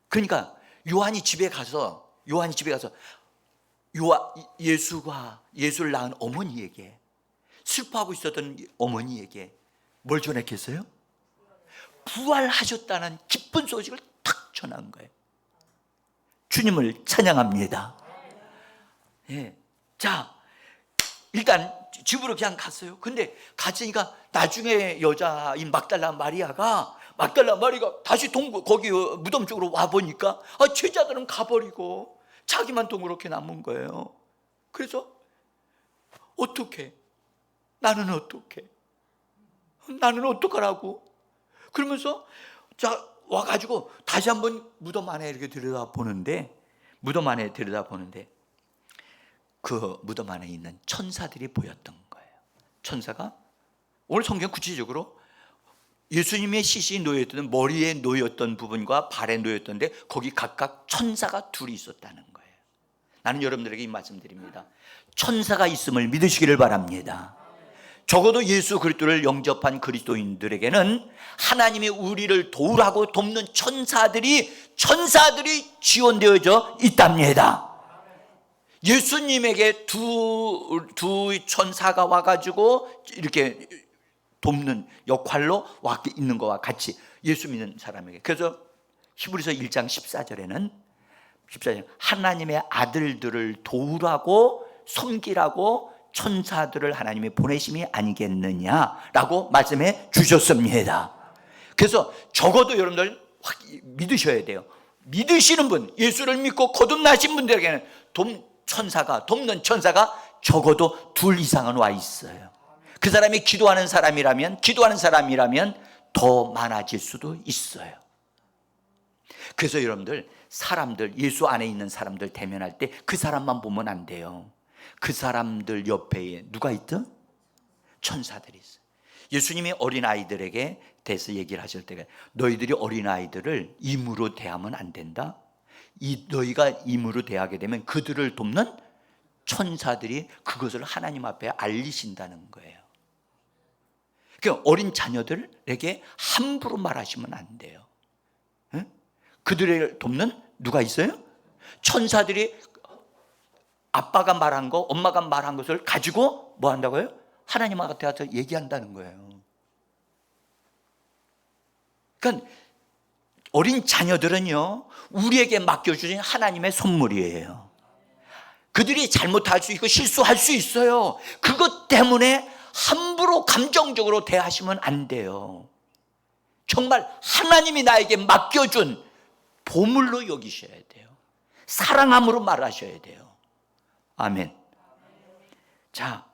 그러니까 요한이 집에 가서 예수를 낳은 어머니에게, 슬퍼하고 있었던 어머니에게 뭘 전했겠어요? 부활하셨다는 기쁜 소식을 탁 전한 거예요. 주님을 찬양합니다. 예. 자, 일단 집으로 그냥 갔어요. 근데 갔으니까 나중에 여자인 막달라 마리아가 다시 거기 무덤 쪽으로 와 보니까 제자들은 가버리고 자기만 동그랗게 남은 거예요. 그래서 나는 어떡하라고? 그러면서 자 와가지고 다시 한번 무덤 안에 이렇게 들여다보는데 그 무덤 안에 있는 천사들이 보였던 거예요. 천사가 오늘 성경 구체적으로 예수님의 시신이 놓였던 머리에 놓였던 부분과 발에 놓였던데 거기 각각 천사가 둘이 있었다는 거예요. 나는 여러분들에게 이 말씀드립니다. 천사가 있음을 믿으시기를 바랍니다. 적어도 예수 그리스도를 영접한 그리스도인들에게는 하나님이 우리를 도우라고 돕는 천사들이 지원되어져 있답니다. 예수님에게 두 천사가 와가지고 이렇게 돕는 역할로 와 있는 것과 같이 예수 믿는 사람에게. 그래서 히브리서 1장 14절에는 하나님의 아들들을 도우라고 섬기라고 천사들을 하나님이 보내심이 아니겠느냐라고 말씀해 주셨습니다. 그래서 적어도 여러분들 믿으셔야 돼요. 믿으시는 분, 예수를 믿고 거듭나신 분들에게는 돕는 천사가 적어도 둘 이상은 와 있어요. 그 사람이 기도하는 사람이라면 더 많아질 수도 있어요. 그래서 여러분들, 사람들, 예수 안에 있는 사람들 대면할 때 그 사람만 보면 안 돼요. 그 사람들 옆에 누가 있든 천사들이 있어요. 예수님이 어린아이들에게 대해서 얘기를 하실 때가, 너희들이 어린아이들을 임으로 대하면 안 된다. 너희가 임으로 대하게 되면 그들을 돕는 천사들이 그것을 하나님 앞에 알리신다는 거예요. 그러니까 어린 자녀들에게 함부로 말하시면 안 돼요. 그들을 돕는 누가 있어요? 천사들이 아빠가 말한 거, 엄마가 말한 것을 가지고 뭐 한다고요? 하나님 앞에 가서 얘기한다는 거예요. 그러니까 어린 자녀들은요, 우리에게 맡겨주신 하나님의 선물이에요. 그들이 잘못할 수 있고 실수할 수 있어요. 그것 때문에 함부로 감정적으로 대하시면 안 돼요. 정말 하나님이 나에게 맡겨준 보물로 여기셔야 돼요. 사랑함으로 말하셔야 돼요. 아멘. 자,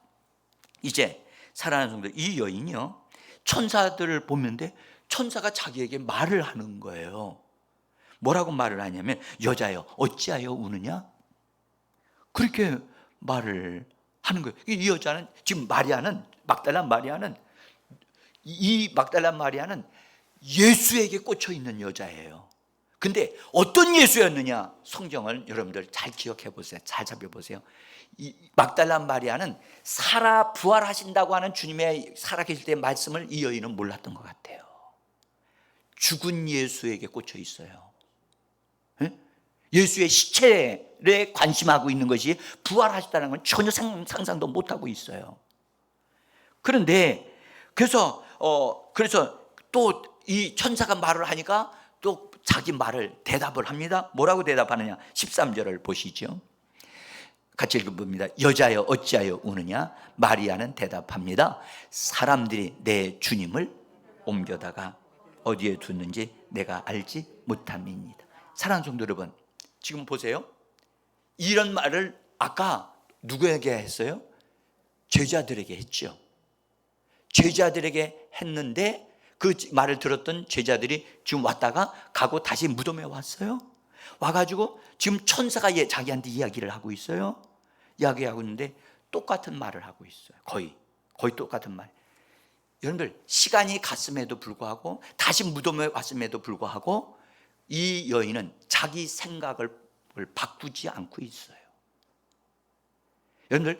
이제 사랑하는 성도, 이 여인이요, 천사들을 보는데 천사가 자기에게 말을 하는 거예요. 뭐라고 말을 하냐면, 여자여 어찌하여 우느냐? 그렇게 말을 하는 거예요. 이 여자는, 지금 막달라 마리아는 예수에게 꽂혀 있는 여자예요. 근데 어떤 예수였느냐? 성경을 여러분들 잘 기억해 보세요. 잘 살펴보세요. 이 막달라 마리아는 부활하신다고 하는 주님의 살아계실 때의 말씀을 이 여인은 몰랐던 것 같아요. 죽은 예수에게 꽂혀 있어요. 예수의 시체에 관심하고 있는 것이 부활하셨다는 건 전혀 상상도 못하고 있어요. 그런데 그래서 또 이 천사가 말을 하니까 또 자기 말을 대답을 합니다. 뭐라고 대답하느냐? 13절을 보시죠. 같이 읽어봅니다. 여자여 어찌하여 우느냐? 마리아는 대답합니다. 사람들이 내 주님을 옮겨다가 어디에 뒀는지 내가 알지 못함이니이다. 사랑하는 성도 여러분, 지금 보세요. 이런 말을 아까 누구에게 했어요? 제자들에게 했죠. 제자들에게 했는데 그 말을 들었던 제자들이 지금 왔다가 가고 다시 무덤에 왔어요. 와가지고 지금 천사가 자기한테 이야기를 하고 있어요. 이야기하고 있는데 똑같은 말을 하고 있어요. 거의 똑같은 말. 여러분들, 시간이 갔음에도 불구하고 다시 무덤에 왔음에도 불구하고 이 여인은 자기 생각을 바꾸지 않고 있어요. 여러분들,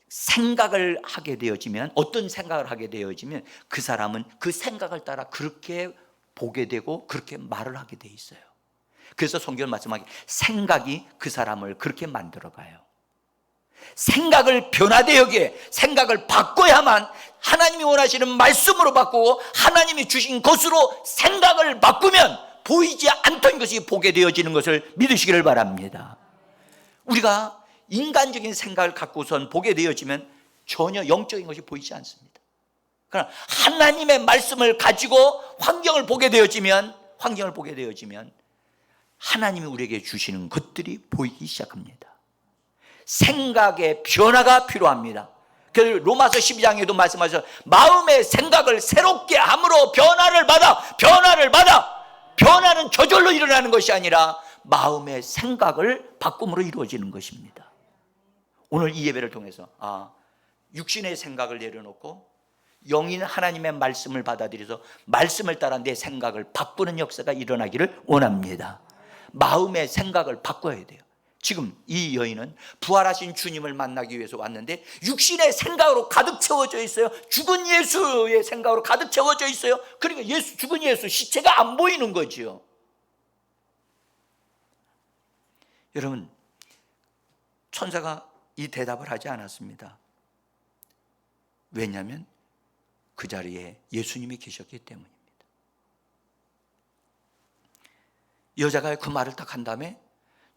생각을 하게 되어지면, 어떤 생각을 하게 되어지면 그 사람은 그 생각을 따라 그렇게 보게 되고 그렇게 말을 하게 돼 있어요. 그래서 성경은 말씀하기를 생각이 그 사람을 그렇게 만들어가요. 생각을 변화되게, 생각을 바꿔야만 하나님이 원하시는 말씀으로 바꾸고 하나님이 주신 것으로 생각을 바꾸면 보이지 않던 것이 보게 되어지는 것을 믿으시기를 바랍니다. 우리가 인간적인 생각을 갖고선 보게 되어지면 전혀 영적인 것이 보이지 않습니다. 그러나 하나님의 말씀을 가지고 환경을 보게 되어지면 하나님이 우리에게 주시는 것들이 보이기 시작합니다. 생각의 변화가 필요합니다. 그래서 로마서 12장에도 말씀하셔서 마음의 생각을 새롭게 함으로 변화를 받아. 변화는 저절로 일어나는 것이 아니라 마음의 생각을 바꿈으로 이루어지는 것입니다. 오늘 이 예배를 통해서 육신의 생각을 내려놓고 영인 하나님의 말씀을 받아들여서 말씀을 따라 내 생각을 바꾸는 역사가 일어나기를 원합니다. 마음의 생각을 바꿔야 돼요. 지금 이 여인은 부활하신 주님을 만나기 위해서 왔는데 육신의 생각으로 가득 채워져 있어요. 죽은 예수의 생각으로 가득 채워져 있어요. 그러니까 죽은 예수 시체가 안 보이는 거죠. 여러분, 천사가 이 대답을 하지 않았습니다. 왜냐하면 그 자리에 예수님이 계셨기 때문입니다. 여자가 그 말을 딱 한 다음에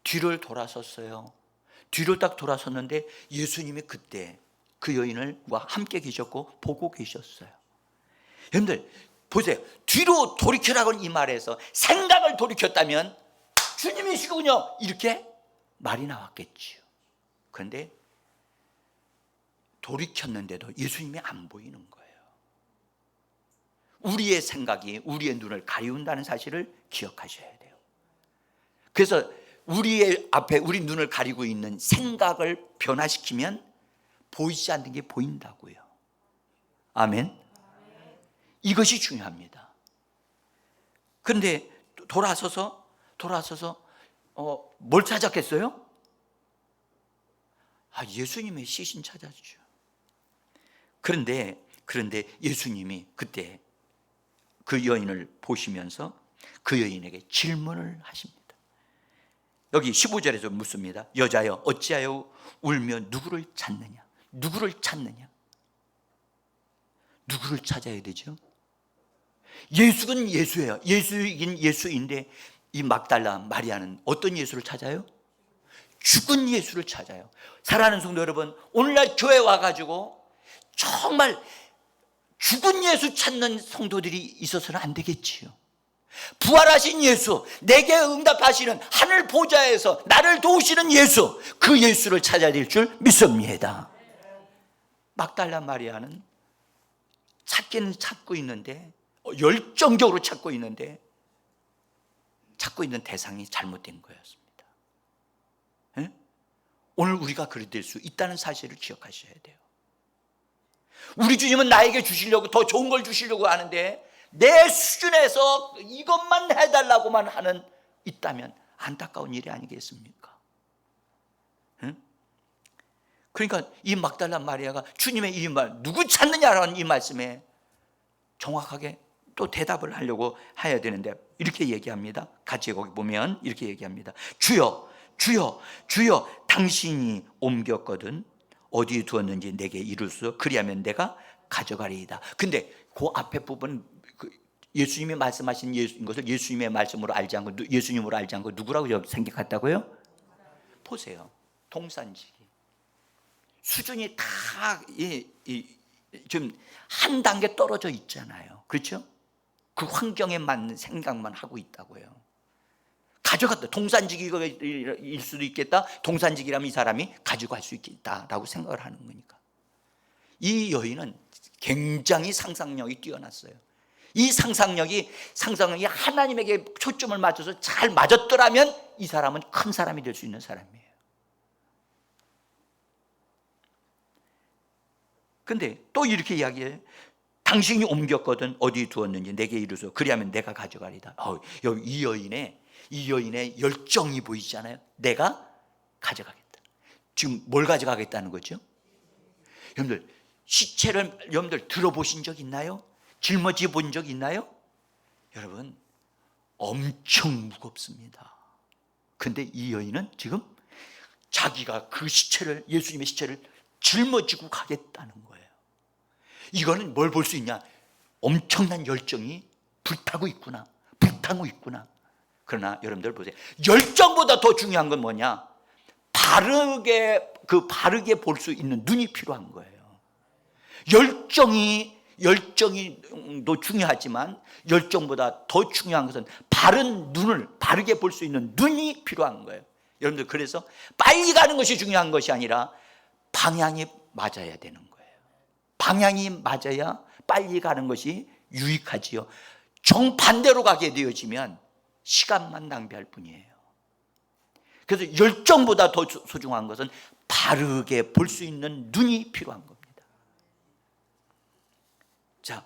뒤를 돌아섰어요. 뒤를 딱 돌아섰는데 예수님이 그때 그 여인과 함께 계셨고 보고 계셨어요. 여러분들 보세요. 뒤로 돌이켜라고 이 말에서 생각을 돌이켰다면 주님이시군요 이렇게 말이 나왔겠지요. 그런데 돌이켰는데도 예수님이 안 보이는 거예요. 우리의 생각이 우리의 눈을 가리운다는 사실을 기억하셔야 돼요. 그래서 우리의 앞에 우리 눈을 가리고 있는 생각을 변화시키면 보이지 않는 게 보인다고요. 아멘. 이것이 중요합니다. 그런데 돌아서서 뭘 찾았겠어요? 예수님의 시신 찾았죠. 그런데 예수님이 그때 그 여인을 보시면서 그 여인에게 질문을 하십니다. 여기 15절에서 묻습니다. 여자여 어찌하여 울며 누구를 찾느냐? 누구를 찾느냐? 누구를 찾아야 되죠? 예수는 예수예요. 예수이긴 예수인데 이 막달라 마리아는 어떤 예수를 찾아요? 죽은 예수를 찾아요. 사랑하는 성도 여러분, 오늘날 교회 와가지고 정말 죽은 예수 찾는 성도들이 있어서는 안 되겠지요. 부활하신 예수, 내게 응답하시는 하늘 보좌에서 나를 도우시는 예수, 그 예수를 찾아야 될 줄 믿습니다. 막달라 마리아는 찾기는 찾고 있는데 열정적으로 찾고 있는 대상이 잘못된 거였습니다. 네? 오늘 우리가 그리 될 수 있다는 사실을 기억하셔야 돼요. 우리 주님은 나에게 주시려고 더 좋은 걸 주시려고 하는데 내 수준에서 이것만 해달라고만 하는 있다면 안타까운 일이 아니겠습니까? 응? 그러니까 이 막달라 마리아가 주님의 이 말, 누구 찾느냐라는 이 말씀에 정확하게 또 대답을 하려고 해야 되는데 이렇게 얘기합니다. 같이 거기 보면 이렇게 얘기합니다. 주여, 주여, 주여, 당신이 옮겼거든 어디에 두었는지 내게 이루소서. 그리하면 내가 가져가리이다. 근데 그 앞에 부분 예수님이 말씀하신 것을 예수님의 말씀으로 알지 않고 예수님으로 알지 않고 누구라고 생각했다고요? 보세요. 동산지기 수준이 다 좀 한 단계 떨어져 있잖아요. 그렇죠? 그 환경에 맞는 생각만 하고 있다고요. 가져갔다. 동산지기일 수도 있겠다. 동산지기라면 이 사람이 가지고 갈 수 있겠다라고 생각을 하는 거니까. 이 여인은 굉장히 상상력이 뛰어났어요. 이 상상력이 하나님에게 초점을 맞춰서 잘 맞았더라면 이 사람은 큰 사람이 될 수 있는 사람이에요. 근데 또 이렇게 이야기해요. 당신이 옮겼거든 어디 두었는지 내게 이루소. 그리하면 내가 가져가리다. 이 여인의 열정이 보이잖아요. 내가 가져가겠다. 지금 뭘 가져가겠다는 거죠? 여러분들 시체를 여러분들 들어보신 적 있나요? 짊어지 본 적 있나요? 여러분 엄청 무겁습니다. 근데 이 여인은 지금 자기가 그 시체를, 예수님의 시체를 짊어지고 가겠다는 거예요. 이거는 뭘 볼 수 있냐? 엄청난 열정이 불타고 있구나. 그러나 여러분들 보세요. 열정보다 더 중요한 건 뭐냐? 바르게 볼 수 있는 눈이 필요한 거예요. 열정도 중요하지만 열정보다 더 중요한 것은 바르게 볼 수 있는 눈이 필요한 거예요. 여러분들 그래서 빨리 가는 것이 중요한 것이 아니라 방향이 맞아야 되는 거예요. 방향이 맞아야 빨리 가는 것이 유익하지요. 정반대로 가게 되어지면 시간만 낭비할 뿐이에요. 그래서 열정보다 더 소중한 것은 바르게 볼 수 있는 눈이 필요한 겁니다. 자,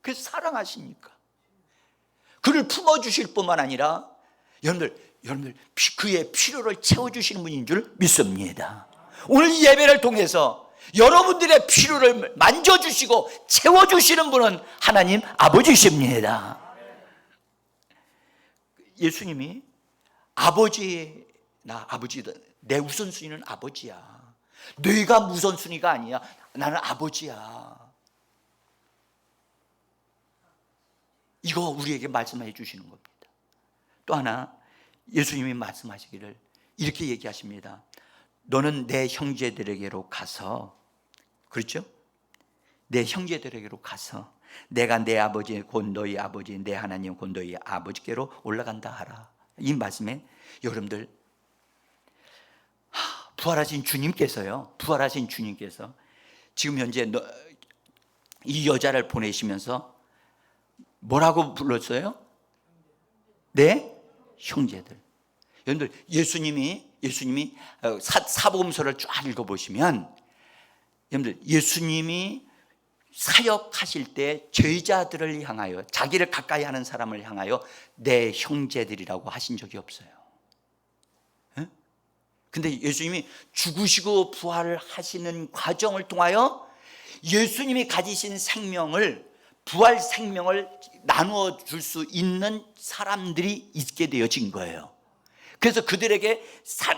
그래서 사랑하시니까. 그를 품어주실 뿐만 아니라 여러분들 그의 필요를 채워주시는 분인 줄 믿습니다. 오늘 이 예배를 통해서 여러분들의 필요를 만져주시고 채워주시는 분은 하나님 아버지십니다. 예수님이 아버지다. 내 우선순위는 아버지야. 너희가 우선순위가 아니야. 나는 아버지야. 이거 우리에게 말씀해 주시는 겁니다. 또 하나 예수님이 말씀하시기를 이렇게 얘기하십니다. 너는 내 형제들에게로 가서, 그렇죠? 내 형제들에게로 가서 내가 내 아버지 곧 너희 아버지 내 하나님 곧 너희 아버지께로 올라간다 하라. 이 말씀에 여러분들 부활하신 주님께서 지금 현재 이 여자를 보내시면서 뭐라고 불렀어요? 네? 형제들. 여러분들 예수님이 사복음서를 쫙 읽어보시면 여러분들 예수님이 사역하실 때 제자들을 향하여, 자기를 가까이 하는 사람을 향하여 내 형제들이라고 하신 적이 없어요. 근데 예수님이 죽으시고 부활을 하시는 과정을 통하여 예수님이 가지신 생명을, 부활 생명을 나누어 줄 수 있는 사람들이 있게 되어진 거예요. 그래서 그들에게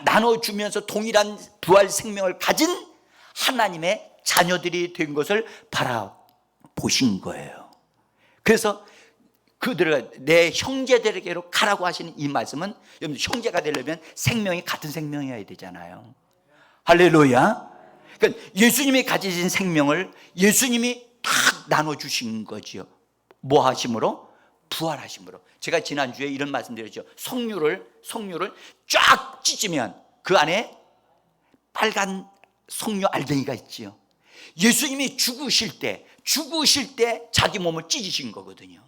나눠주면서 동일한 부활 생명을 가진 하나님의 자녀들이 된 것을 바라보신 거예요. 그래서 그들을 내 형제들에게로 가라고 하시는 이 말씀은, 여러분 형제가 되려면 생명이 같은 생명이어야 되잖아요. 할렐루야. 그러니까 예수님이 가지신 생명을 예수님이 딱 나눠주신 거지요. 뭐 하심으로? 부활하심으로. 제가 지난주에 이런 말씀 드렸죠. 석류를 쫙 찢으면 그 안에 빨간 석류 알갱이가 있지요. 예수님이 죽으실 때 자기 몸을 찢으신 거거든요.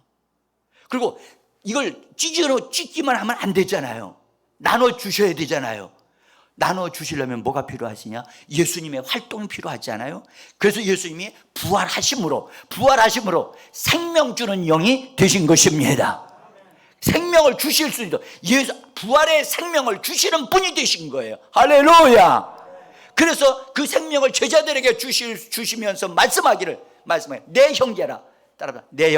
그리고 이걸 찢기만 하면 안 되잖아요. 나눠주셔야 되잖아요. 나눠주시려면 뭐가 필요하시냐? 예수님의 활동이 필요하지 않아요? 그래서 예수님이 부활하심으로 생명 주는 영이 되신 것입니다. 생명을 주실 수 있도록 부활의 생명을 주시는 분이 되신 거예요. 할렐루야. 그래서 그 생명을 제자들에게 주시면서 말씀해. 내 형제라. 따라합니다. 내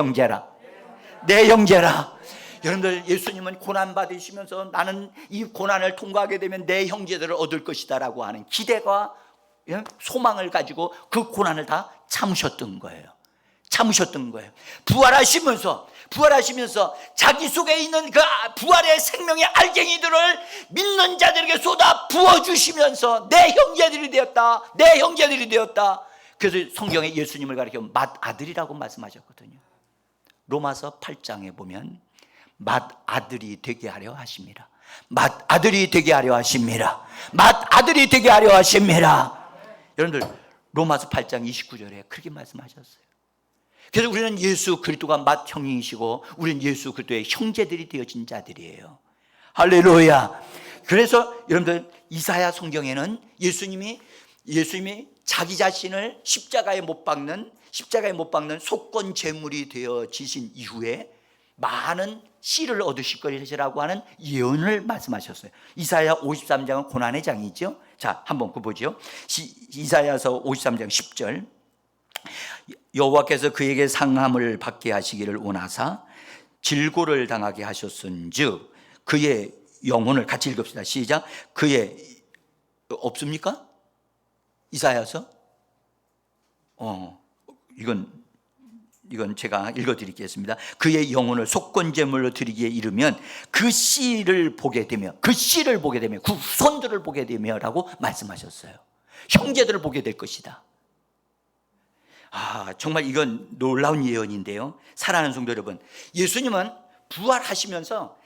형제라. 여러분들 예수님은 고난 받으시면서 나는 이 고난을 통과하게 되면 내 형제들을 얻을 것이다 라고 하는 기대와 소망을 가지고 그 고난을 다 참으셨던 거예요. 부활하시면서 자기 속에 있는 그 부활의 생명의 알갱이들을 믿는 자들에게 쏟아 부어주시면서 내 형제들이 되었다. 그래서 성경에 예수님을 가리켜 맏아들이라고 말씀하셨거든요. 로마서 8장에 보면 맏아들이 되게 하려 하십니다. 여러분들 로마서 8장 29절에 그렇게 말씀하셨어요. 그래서 우리는 예수 그리스도가 맏형이시고 우리는 예수 그리스도의 형제들이 되어진 자들이에요. 할렐루야. 그래서 여러분들 이사야 성경에는 예수님이 자기 자신을 십자가에 못 박는 속건 제물이 되어지신 이후에 많은 씨를 얻으실 것이라고 하는 예언을 말씀하셨어요. 이사야 53장은 고난의 장이죠. 자, 한번 보죠. 이사야서 53장 10절. 여호와께서 그에게 상함을 받게 하시기를 원하사 질고를 당하게 하셨은즉 그의 영혼을 같이 읽읍시다. 시작. 그의 없습니까? 이사야서? 이건 제가 읽어드리겠습니다. 그의 영혼을 속건제물로 드리기에 이르면 그 씨를 보게 되며 그 후손들을 보게 되며 라고 말씀하셨어요. 형제들을 보게 될 것이다. 정말 이건 놀라운 예언인데요. 사랑하는 성도 여러분, 예수님은 부활하시면서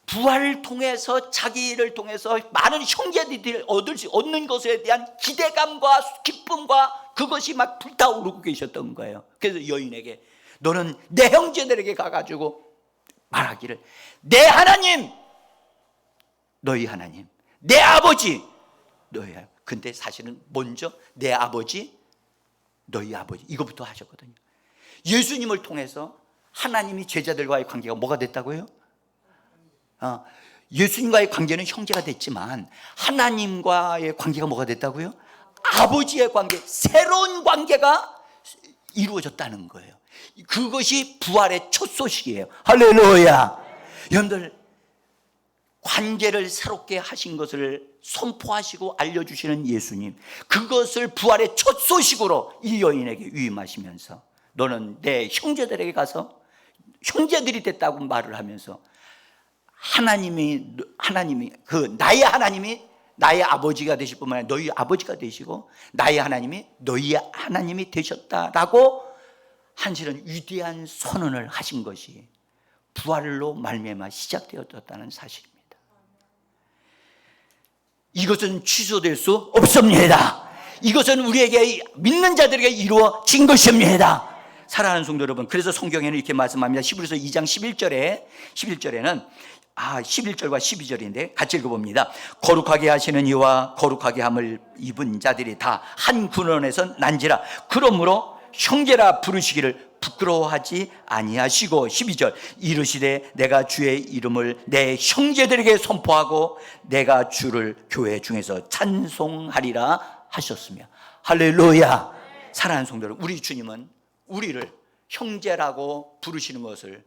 부활을 통해서 자기를 통해서 많은 형제들이 얻는 것에 대한 기대감과 기쁨과 그것이 막 불타오르고 계셨던 거예요. 그래서 여인에게 너는 내 형제들에게 가가지고 말하기를 내 하나님 너희 하나님, 내 아버지 너희 하나님. 근데 사실은 먼저 내 아버지 너희 아버지 이거부터 하셨거든요. 예수님을 통해서 하나님이 제자들과의 관계가 뭐가 됐다고요? 예수님과의 관계는 형제가 됐지만 하나님과의 관계가 뭐가 됐다고요? 아버지의 관계, 새로운 관계가 이루어졌다는 거예요. 그것이 부활의 첫 소식이에요. 할렐루야. 여러분들, 관계를 새롭게 하신 것을 선포하시고 알려주시는 예수님, 그것을 부활의 첫 소식으로 이 여인에게 위임하시면서 너는 내 형제들에게 가서, 형제들이 됐다고 말을 하면서 하나님이 나의 하나님이 나의 아버지가 되실 뿐만 아니라 너희 아버지가 되시고 나의 하나님이 너희의 하나님이 되셨다라고 한실은 위대한 선언을 하신 것이 부활로 말미암아 시작되었다는 사실입니다. 이것은 취소될 수 없습니다. 이것은 우리에게 믿는 자들에게 이루어진 것입니다. 사랑하는 성도 여러분, 그래서 성경에는 이렇게 말씀합니다. 히브리서 2장 11절에는 11절과 12절인데 같이 읽어봅니다. 거룩하게 하시는 이와 거룩하게 함을 입은 자들이 다 한 근원에서 난지라. 그러므로 형제라 부르시기를 부끄러워하지 아니하시고, 12절 이르시되 내가 주의 이름을 내 형제들에게 선포하고 내가 주를 교회 중에서 찬송하리라 하셨으며. 할렐루야. 사랑하는 성도 여러분, 우리 주님은 우리를 형제라고 부르시는 것을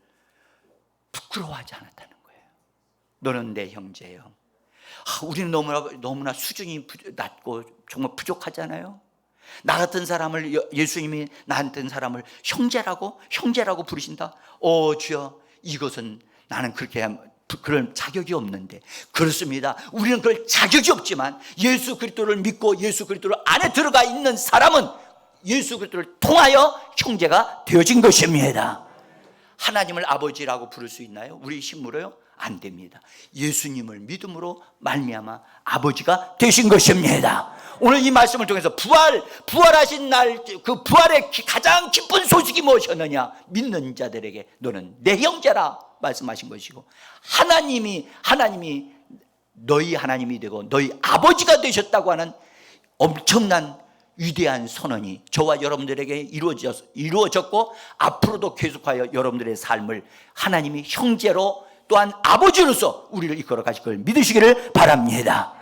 부끄러워하지 않았다는 거예요. 너는 내 형제예요. 우리는 너무나 수준이 낮고 정말 부족하잖아요. 나 같은 사람을, 예수님이 나 같은 사람을 형제라고 부르신다? 주여, 이것은 나는 그런 자격이 없는데. 그렇습니다. 우리는 그럴 자격이 없지만 예수 그리스도를 믿고 예수 그리스도 안에 들어가 있는 사람은 예수 그리스도를 통하여 형제가 되어진 것입니다. 하나님을 아버지라고 부를 수 있나요? 우리 힘으로요? 안 됩니다. 예수님을 믿음으로 말미암아 아버지가 되신 것입니다. 오늘 이 말씀을 통해서 부활하신 날, 그 부활의 가장 기쁜 소식이 무엇이었느냐? 믿는 자들에게 너는 내 형제라 말씀하신 것이고, 하나님이 너희 하나님이 되고 너희 아버지가 되셨다고 하는 엄청난 위대한 선언이 저와 여러분들에게 이루어졌고 앞으로도 계속하여 여러분들의 삶을 하나님이 형제로 또한 아버지로서 우리를 이끌어 가실 걸 믿으시기를 바랍니다.